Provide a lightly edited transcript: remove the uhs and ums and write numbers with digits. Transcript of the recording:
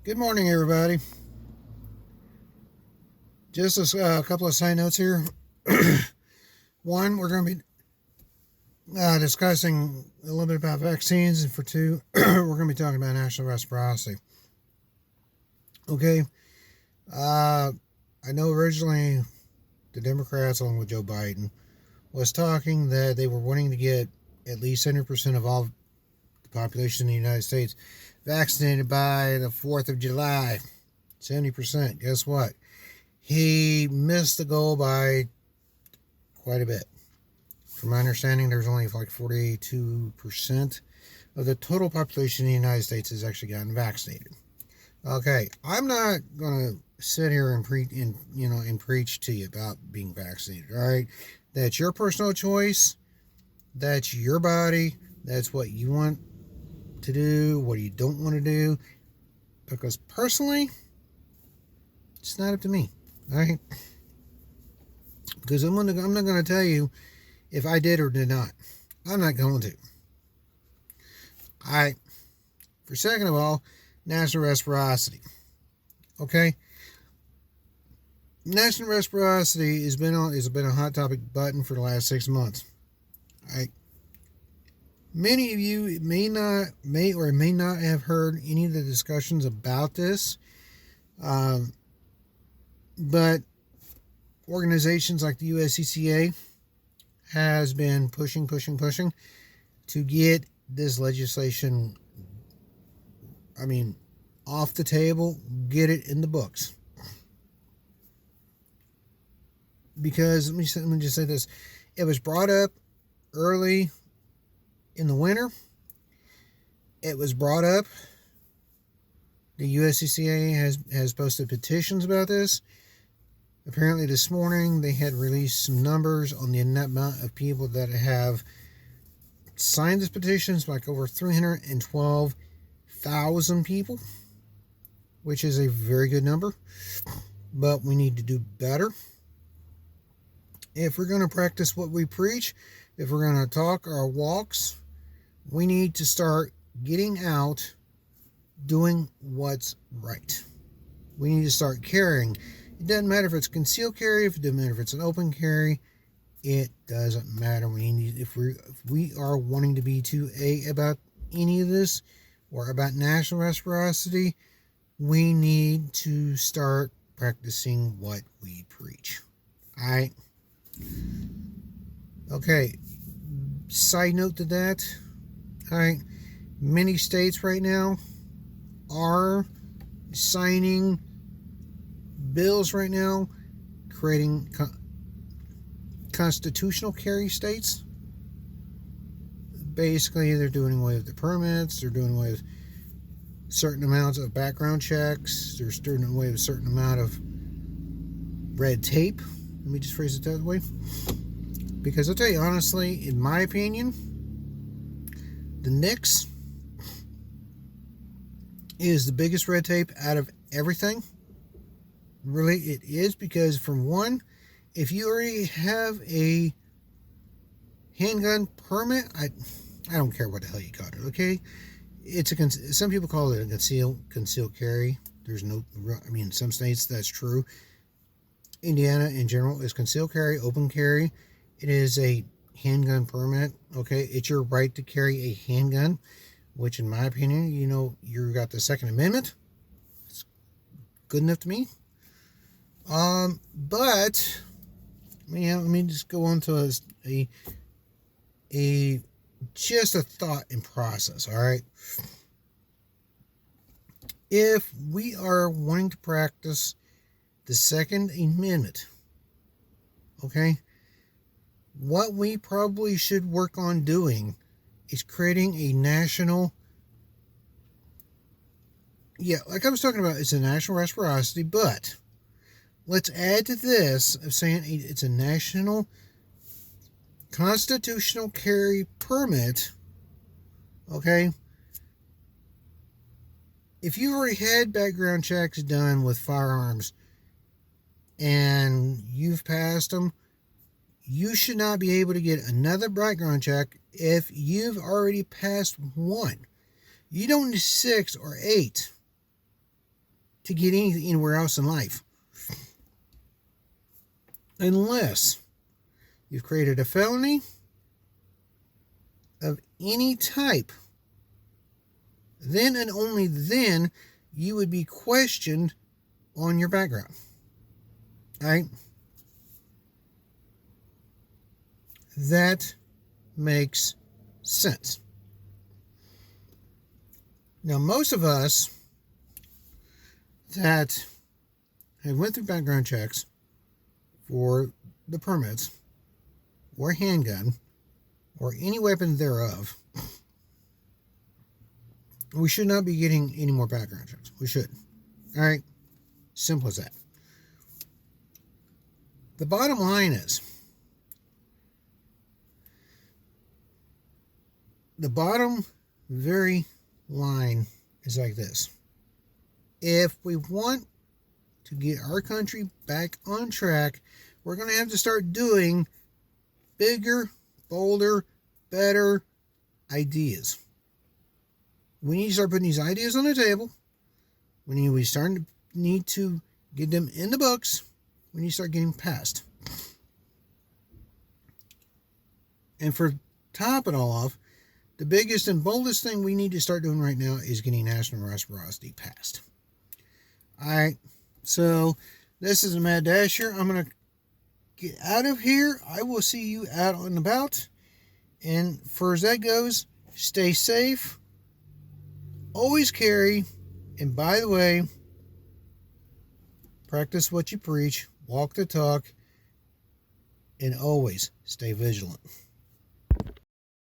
Good morning, everybody. Just a couple of side notes here. One, we're going to be discussing a little bit about vaccines, and for two, we're going to be talking about national reciprocity. Okay, I know originally the Democrats, along with Joe Biden, was talking that they were wanting to get at least 100% of all the population in the United States vaccinated by the 4th of July. 70%. Guess what? He missed the goal by quite a bit. From my understanding, there's only like 42% of the total population in the United States has actually gotten vaccinated. Okay, I'm not gonna sit here and preach to you about being vaccinated. All right, that's your personal choice. That's your body. That's what you want to do. What you don't want to do. Because personally, it's not up to me. All right, because I'm not gonna tell you if I did or did not. I'm not going to. All right. For second of all, national reciprocity. Okay. National reciprocity has been a hot topic button for the last 6 months. All right. Many of you may not have heard any of the discussions about this, but organizations like the USCCA has been pushing to get this legislation, off the table, get it in the books. Because let me just say this. It was brought up early in the winter. It was brought up. The USCCA has posted petitions about this. Apparently this morning they had released some numbers on the amount of people that have signed this petition. It's like over 312,000 people, which is a very good number, but we need to do better. If we're going to practice what we preach, if we're going to talk our walks, we need to start getting out, doing what's right. We need to start carrying. It doesn't matter if it's concealed carry, if it doesn't matter if it's an open carry. It doesn't matter. If we are wanting to be 2A about any of this or about national reciprocity, we need to start practicing what we preach. All right. Okay. Side note to that. All right. Many states right now are signing bills right now, creating constitutional carry states. Basically, they're doing away with the permits. They're doing away with certain amounts of background checks. They're doing away with a certain amount of red tape. Let me just phrase it that way. Because I'll tell you honestly, in my opinion, the NICS is the biggest red tape out of everything. Really, it is, because from one, if you already have a handgun permit, I don't care what the hell you call it. Okay, some people call it a concealed carry. There's no, in some states that's true. Indiana in general is concealed carry, open carry. It is a handgun permit. Okay, it's your right to carry a handgun, which in my opinion, you got the Second Amendment. It's good enough to me. But let me just go on to just a thought and process. All right. If we are wanting to practice the Second Amendment, okay, what we probably should work on doing is creating a national, like I was talking about, it's a national reciprocity, but let's add to this of saying it's a national constitutional carry permit. Okay. If you've already had background checks done with firearms and you've passed them, you should not be able to get another background check if you've already passed one. You don't need 6 or 8. to get anywhere else in life. Unless you've created a felony of any type, then and only then you would be questioned on your background. Right? That makes sense. Now, most of us that have went through background checks for the permits or handgun or any weapon thereof, we should not be getting any more background checks. We should. All right? Simple as that. The bottom line is, the bottom very line is like this. If we want to get our country back on track, we're going to have to start doing bigger, bolder, better ideas. We need to start putting these ideas on the table. We need to get them in the books. We need to start getting passed. And for top it all off, the biggest and boldest thing we need to start doing right now is getting national reciprocity passed. Alright, so this is a Mad Dasher. I'm going to get out of here. I will see you out and about. And for as that goes, stay safe. Always carry. And by the way, practice what you preach. Walk the talk. And always stay vigilant.